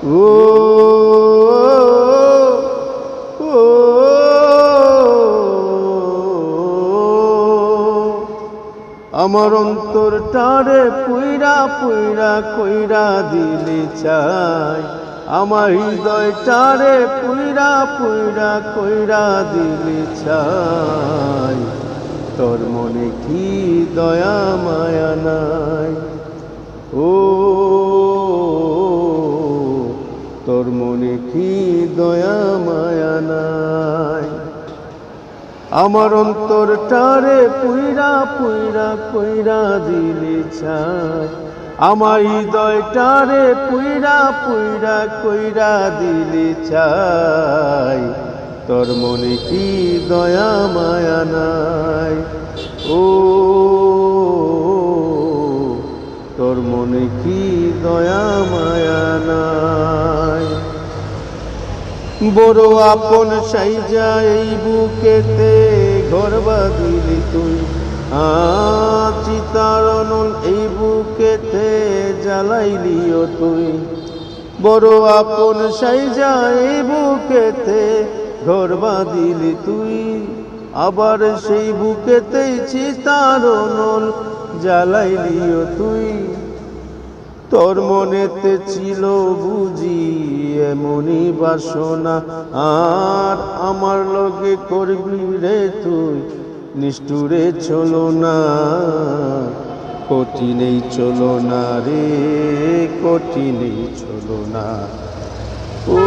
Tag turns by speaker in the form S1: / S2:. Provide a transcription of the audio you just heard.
S1: ও ও আমার অন্তরটারে পুইরা পুইরা কইরা দিলি চাই, আমার হৃদয়টারে পুইরা পুইরা কইরা দিলি চাই। তোর মনে কি দয়া মায়া নাই? ও তোর মনে কি দয়া মায়া নাই? আমার অন্তরটারে পুইরা পুইরা কইরা দিলি চাই, আমার হৃদয়টারে পুইরা পুইরা কইরা দিলি চাই। তোর মনে কি দয়া মায়া নাই? ও তোর মনে কি দয়া মায়া নাই? বড় আপন সাইজা এই বুকেতে ঘর বাঁধিলি তুই, চিতারনল এই বুকেতে জ্বালাইলিও তুই। বড় আপন সাইজা এই বুকেতে ঘর বাঁধিলি তুই, আবার সেই বুকেতেই চিতারনল জ্বালাইলিও তুই। তোর মনেতে ছিল বুঝি এমনই বাসনা, আর আমার লগে করবি রে তুই নিষ্ঠুরে চলো না, কঠিনেই চলো না রে, কঠিনেই চলো না। ও